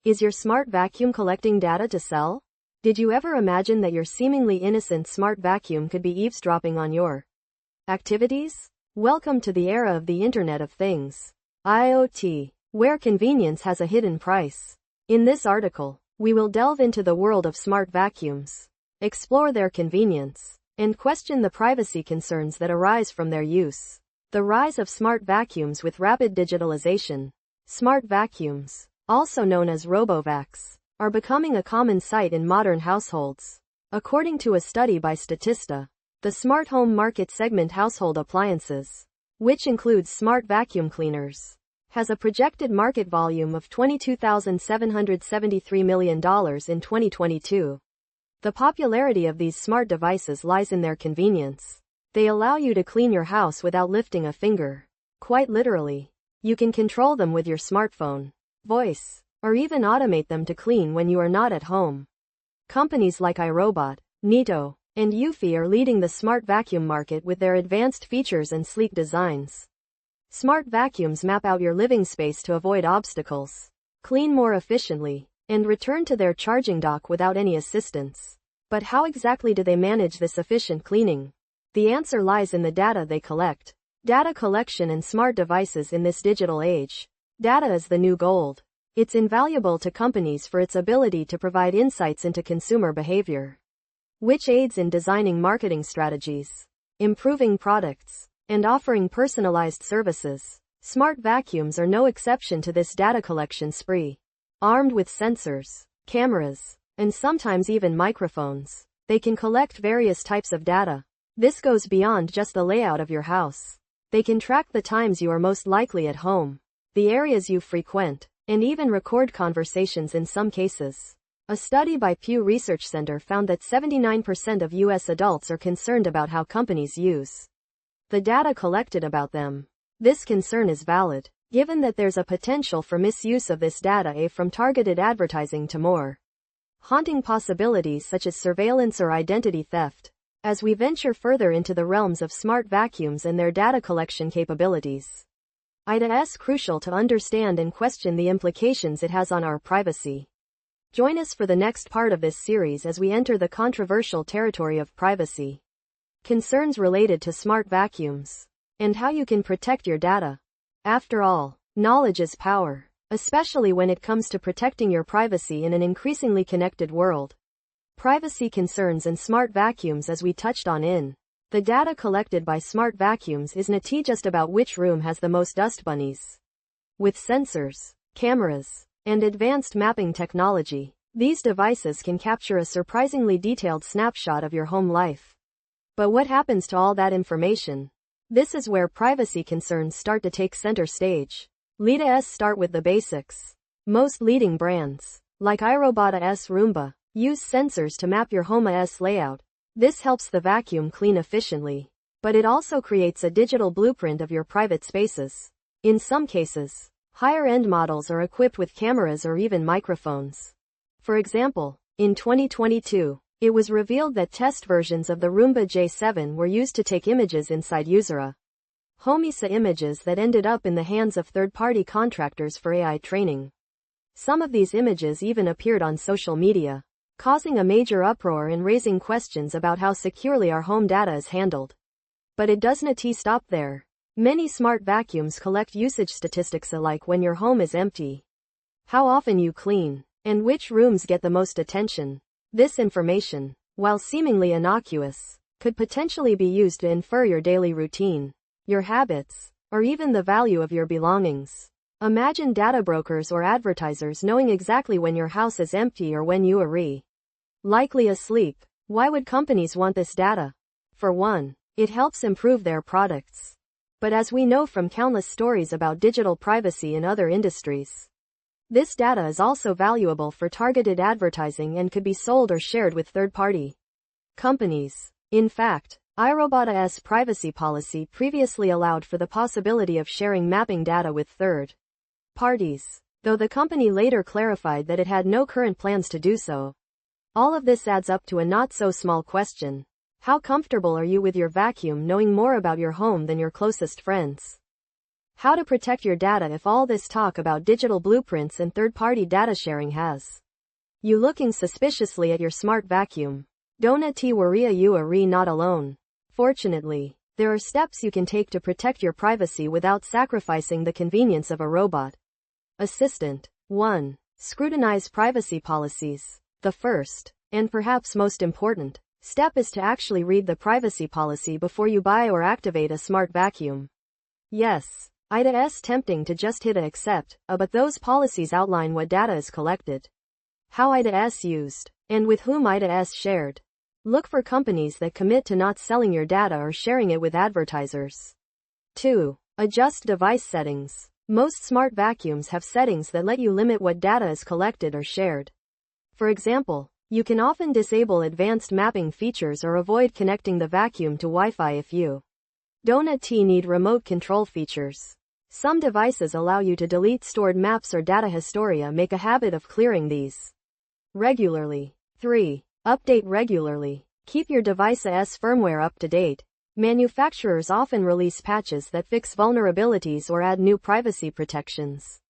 Is your smart vacuum collecting data to sell? Did you ever imagine that your seemingly innocent smart vacuum could be eavesdropping on your activities? Welcome to the era of the Internet of Things, IoT, where convenience has a hidden price. In this article, we will delve into the world of smart vacuums, explore their convenience, and question the privacy concerns that arise from their use. The rise of smart vacuums with rapid digitalization. Smart vacuums, also known as robovacs, are becoming a common sight in modern households. According to a study by Statista, the smart home market segment household appliances, which includes smart vacuum cleaners, has a projected market volume of $22,773 million in 2022. The popularity of these smart devices lies in their convenience. They allow you to clean your house without lifting a finger. Quite literally, you can control them with your smartphone, voice, or even automate them to clean when you are not at home. Companies like iRobot, Neato, and Eufy are leading the smart vacuum market with their advanced features and sleek designs. Smart vacuums map out your living space to avoid obstacles, clean more efficiently, and return to their charging dock without any assistance. But how exactly do they manage this efficient cleaning? The answer lies in the data they collect. Data collection and smart devices in this digital age. Data is the new gold. It's invaluable to companies for its ability to provide insights into consumer behavior, which aids in designing marketing strategies, improving products, and offering personalized services. Smart vacuums are no exception to this data collection spree. Armed with sensors, cameras, and sometimes even microphones, they can collect various types of data. This goes beyond just the layout of your house. They can track the times you are most likely at home, the areas you frequent, and even record conversations in some cases. A study by Pew Research Center found that 79% of U.S. adults are concerned about how companies use the data collected about them. This concern is valid, given that there's a potential for misuse of this data, from targeted advertising to more haunting possibilities such as surveillance or identity theft. As we venture further into the realms of smart vacuums and their data collection capabilities, it's crucial to understand and question the implications it has on our privacy. Join us for the next part of this series as we enter the controversial territory of privacy, concerns related to smart vacuums, and how you can protect your data. After all, knowledge is power, especially when it comes to protecting your privacy in an increasingly connected world. Privacy concerns and smart vacuums. As we touched on in the data collected by smart vacuums isn't just about which room has the most dust bunnies. With sensors, cameras, and advanced mapping technology, these devices can capture a surprisingly detailed snapshot of your home life. But what happens to all that information? This is where privacy concerns start to take center stage. Let's start with the basics. Most leading brands, like iRobot's Roomba, use sensors to map your home's layout. This helps the vacuum clean efficiently, but it also creates a digital blueprint of your private spaces. In some cases, higher-end models are equipped with cameras or even microphones. For example, in 2022, it was revealed that test versions of the Roomba J7 were used to take images inside user homes, images that ended up in the hands of third-party contractors for AI training. Some of these images even appeared on social media, causing a major uproar and raising questions about how securely our home data is handled. But it doesn't stop there. Many smart vacuums collect usage statistics, like when your home is empty, how often you clean, and which rooms get the most attention. This information, while seemingly innocuous, could potentially be used to infer your daily routine, your habits, or even the value of your belongings. Imagine data brokers or advertisers knowing exactly when your house is empty or when you are likely asleep. Why would companies want this data? For one, it helps improve their products. But as we know from countless stories about digital privacy in other industries, this data is also valuable for targeted advertising and could be sold or shared with third-party companies. In fact, iRobot's privacy policy previously allowed for the possibility of sharing mapping data with third parties, though the company later clarified that it had no current plans to do so. All of this adds up to a not-so-small question. How comfortable are you with your vacuum knowing more about your home than your closest friends? How to protect your data if all this talk about digital blueprints and third-party data sharing has you looking suspiciously at your smart vacuum. Don't worry, you are not alone. Fortunately, there are steps you can take to protect your privacy without sacrificing the convenience of a robot assistant. 1. Scrutinize privacy policies. The first, and perhaps most important, step is to actually read the privacy policy before you buy or activate a smart vacuum. Yes, it's tempting to just hit accept, but those policies outline what data is collected, how it's used, and with whom it's shared. Look for companies that commit to not selling your data or sharing it with advertisers. 2. Adjust device settings. Most smart vacuums have settings that let you limit what data is collected or shared. For example, you can often disable advanced mapping features or avoid connecting the vacuum to Wi-Fi if you don't need remote control features. Some devices allow you to delete stored maps or data historia. Make a habit of clearing these regularly. 3. Update regularly. Keep your device's firmware up to date. Manufacturers often release patches that fix vulnerabilities or add new privacy protections.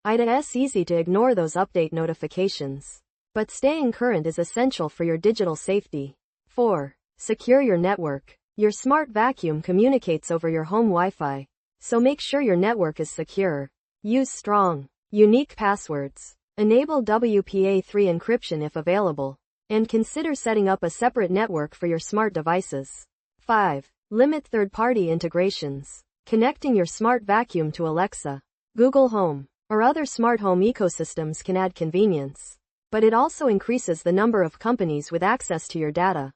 It's easy to ignore those update notifications, but staying current is essential for your digital safety. 4. Secure your network. Your smart vacuum communicates over your home Wi-Fi, so make sure your network is secure. Use strong, unique passwords. Enable WPA3 encryption if available, and consider setting up a separate network for your smart devices. 5. Limit third-party integrations. Connecting your smart vacuum to Alexa, Google Home, or other smart home ecosystems can add convenience, but it also increases the number of companies with access to your data.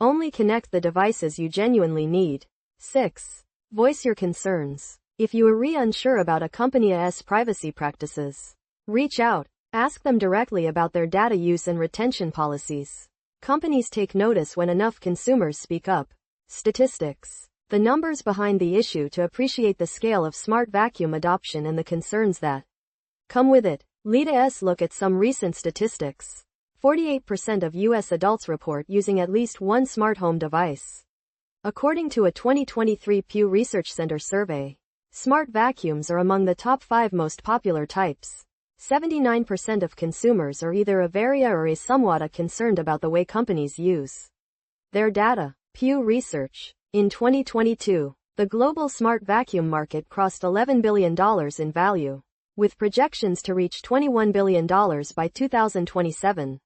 Only connect the devices you genuinely need. 6. Voice your concerns. If you are unsure about a company's privacy practices, reach out. Ask them directly about their data use and retention policies. Companies take notice when enough consumers speak up. Statistics. The numbers behind the issue to appreciate the scale of smart vacuum adoption and the concerns that come with it. Let's look at some recent statistics. 48% of U.S. adults report using at least one smart home device. According to a 2023 Pew Research Center survey, smart vacuums are among the top 5 most popular types. 79% of consumers are either very or somewhat concerned about the way companies use their data. Pew Research. In 2022, the global smart vacuum market crossed $11 billion in value, with projections to reach $21 billion by 2027.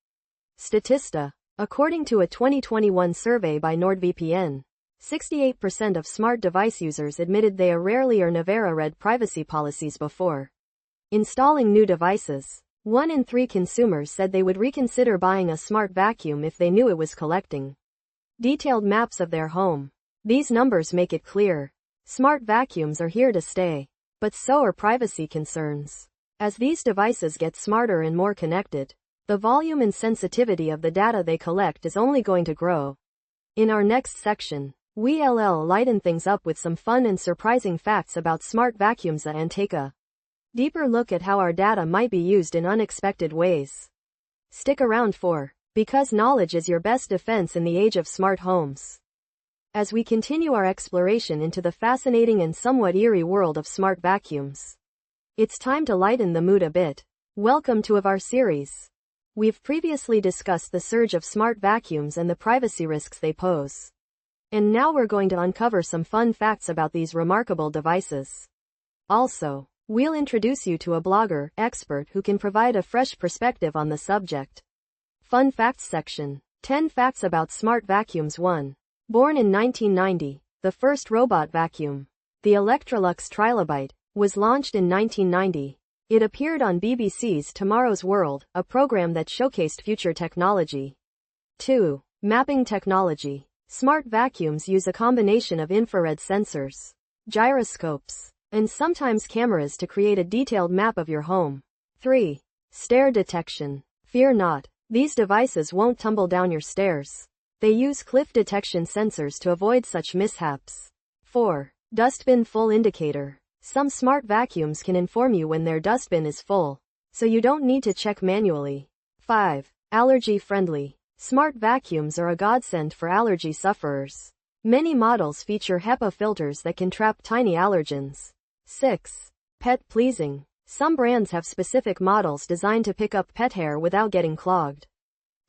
Statista. According to a 2021 survey by NordVPN, 68% of smart device users admitted they rarely or never read privacy policies before installing new devices. 1 in 3 consumers said they would reconsider buying a smart vacuum if they knew it was collecting detailed maps of their home. These numbers make it clear. Smart vacuums are here to stay. But so are privacy concerns. As these devices get smarter and more connected, the volume and sensitivity of the data they collect is only going to grow. In our next section, we'll lighten things up with some fun and surprising facts about smart vacuums and take a deeper look at how our data might be used in unexpected ways. Stick around because knowledge is your best defense in the age of smart homes. As we continue our exploration into the fascinating and somewhat eerie world of smart vacuums, it's time to lighten the mood a bit. Welcome to our series. We've previously discussed the surge of smart vacuums and the privacy risks they pose. And now we're going to uncover some fun facts about these remarkable devices. Also, we'll introduce you to a blogger, expert who can provide a fresh perspective on the subject. Fun Facts section. 10 Facts about Smart Vacuums. 1. Born in 1990, the first robot vacuum, the Electrolux Trilobite, was launched in 1990. It appeared on BBC's Tomorrow's World, a program that showcased future technology. 2. Mapping technology. Smart vacuums use a combination of infrared sensors, gyroscopes, and sometimes cameras to create a detailed map of your home. 3. Stair detection. Fear not. These devices won't tumble down your stairs. They use cliff detection sensors to avoid such mishaps. 4. Dustbin full indicator. Some smart vacuums can inform you when their dustbin is full, so you don't need to check manually. 5. Allergy friendly. Smart vacuums are a godsend for allergy sufferers. Many models feature HEPA filters that can trap tiny allergens, 6. Pet pleasing. Some brands have specific models designed to pick up pet hair without getting clogged.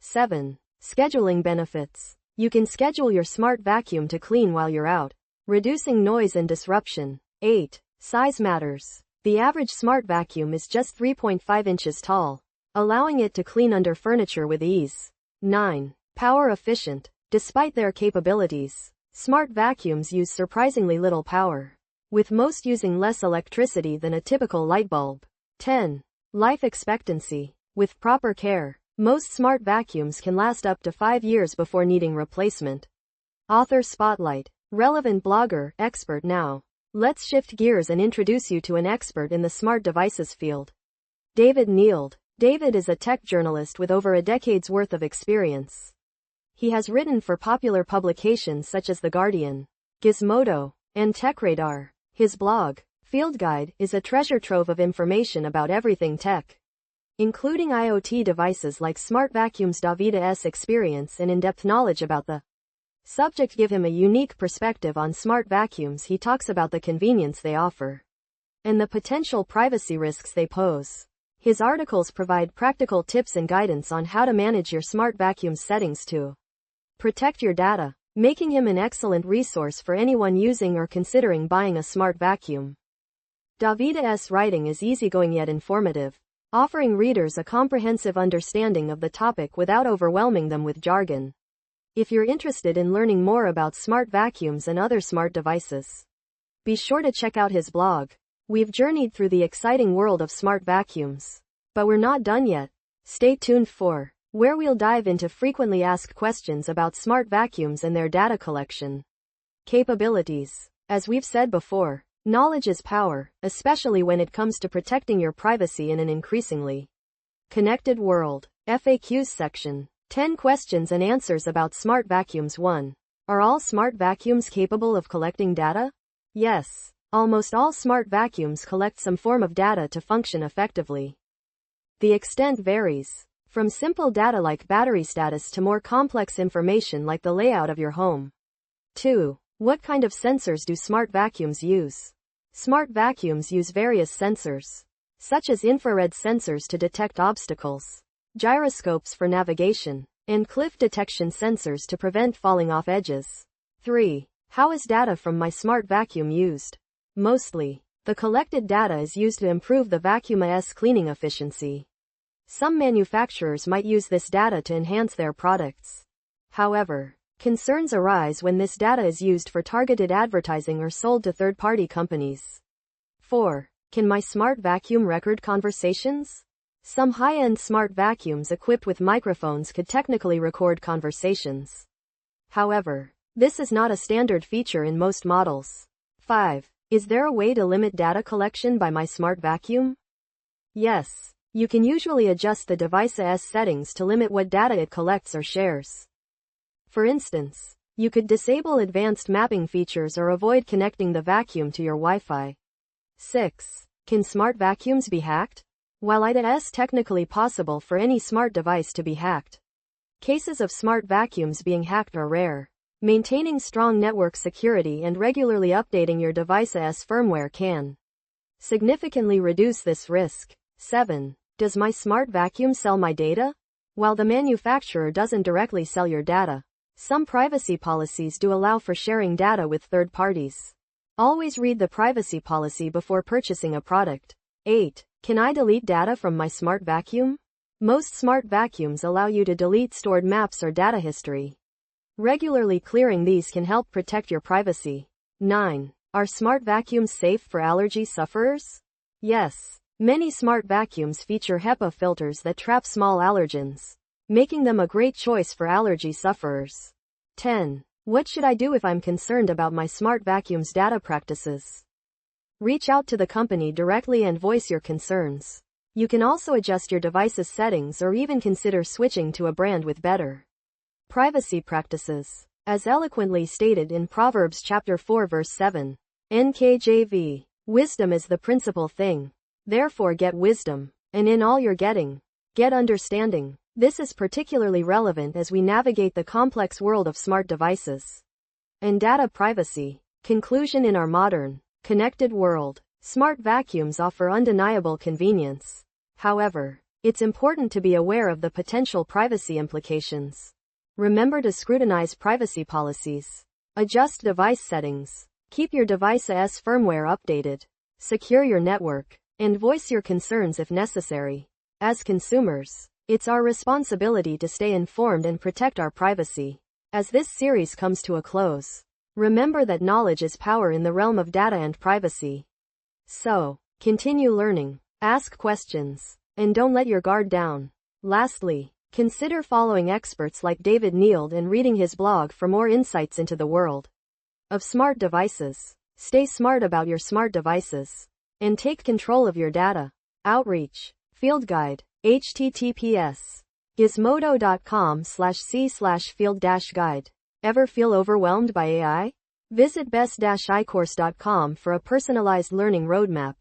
7. Scheduling benefits. You can schedule your smart vacuum to clean while you're out, reducing noise and disruption. 8. Size matters. The average smart vacuum is just 3.5 inches tall, allowing it to clean under furniture with ease. 9. Power efficient. Despite their capabilities, smart vacuums use surprisingly little power, with most using less electricity than a typical light bulb. 10. Life expectancy. With proper care, most smart vacuums can last up to 5 years before needing replacement. Author Spotlight. Relevant blogger, expert now. Let's shift gears and introduce you to an expert in the smart devices field. David Neild. David is a tech journalist with over a decade's worth of experience. He has written for popular publications such as The Guardian, Gizmodo, and TechRadar. His blog, Field Guide, is a treasure trove of information about everything tech, including IoT devices like smart vacuums. David's experience and in-depth knowledge about the subject give him a unique perspective on smart vacuums. He talks about the convenience they offer and the potential privacy risks they pose. His articles provide practical tips and guidance on how to manage your smart vacuum settings to protect your data, making him an excellent resource for anyone using or considering buying a smart vacuum. David's writing is easygoing yet informative, offering readers a comprehensive understanding of the topic without overwhelming them with jargon. If you're interested in learning more about smart vacuums and other smart devices, be sure to check out his blog. We've journeyed through the exciting world of smart vacuums, but we're not done yet. Stay tuned for where we'll dive into frequently asked questions about smart vacuums and their data collection capabilities. As we've said before, knowledge is power, especially when it comes to protecting your privacy in an increasingly connected world. FAQs section. 10 questions and answers about smart vacuums. 1. Are all smart vacuums capable of collecting data? Yes. Almost all smart vacuums collect some form of data to function effectively. The extent varies, from simple data like battery status to more complex information like the layout of your home. 2. What kind of sensors do smart vacuums use? Smart vacuums use various sensors, such as infrared sensors to detect obstacles, gyroscopes for navigation, and cliff detection sensors to prevent falling off edges. 3. How is data from my smart vacuum used? Mostly, the collected data is used to improve the vacuum's cleaning efficiency. Some manufacturers might use this data to enhance their products. However, concerns arise when this data is used for targeted advertising or sold to third-party companies. 4. Can my smart vacuum record conversations? Some high-end smart vacuums equipped with microphones could technically record conversations. However, this is not a standard feature in most models. 5. Is there a way to limit data collection by my smart vacuum? Yes. You can usually adjust the device's settings to limit what data it collects or shares. For instance, you could disable advanced mapping features or avoid connecting the vacuum to your Wi-Fi. 6. Can smart vacuums be hacked? While it is technically possible for any smart device to be hacked, cases of smart vacuums being hacked are rare. Maintaining strong network security and regularly updating your device's firmware can significantly reduce this risk. 7. Does my smart vacuum sell my data? While the manufacturer doesn't directly sell your data, some privacy policies do allow for sharing data with third parties. Always read the privacy policy before purchasing a product. 8. Can I delete data from my smart vacuum? Most smart vacuums allow you to delete stored maps or data history. Regularly clearing these can help protect your privacy. 9. Are smart vacuums safe for allergy sufferers? Yes. Many smart vacuums feature HEPA filters that trap small allergens, making them a great choice for allergy sufferers. 10. What should I do if I'm concerned about my smart vacuum's data practices? Reach out to the company directly and voice your concerns. You can also adjust your device's settings or even consider switching to a brand with better privacy practices. As eloquently stated in Proverbs chapter 4 verse 7, NKJV, wisdom is the principal thing. Therefore get wisdom, and in all you're getting, get understanding. This is particularly relevant as we navigate the complex world of smart devices and data privacy. Conclusion: in our modern, connected world, Smart vacuums offer undeniable convenience. However, it's important to be aware of the potential privacy implications. Remember to scrutinize privacy policies. Adjust device settings. Keep your device's firmware updated. Secure your network. And voice your concerns if necessary. As consumers, it's our responsibility to stay informed and protect our privacy. As this series comes to a close, remember that knowledge is power in the realm of data and privacy. So, continue learning, ask questions, and don't let your guard down. Lastly, consider following experts like David Neild and reading his blog for more insights into the world of smart devices. Stay smart about your smart devices and take control of your data. Outreach. Field Guide. https gizmodo.com/c/field-guide. Ever feel overwhelmed by AI? Visit best-icourse.com for a personalized learning roadmap.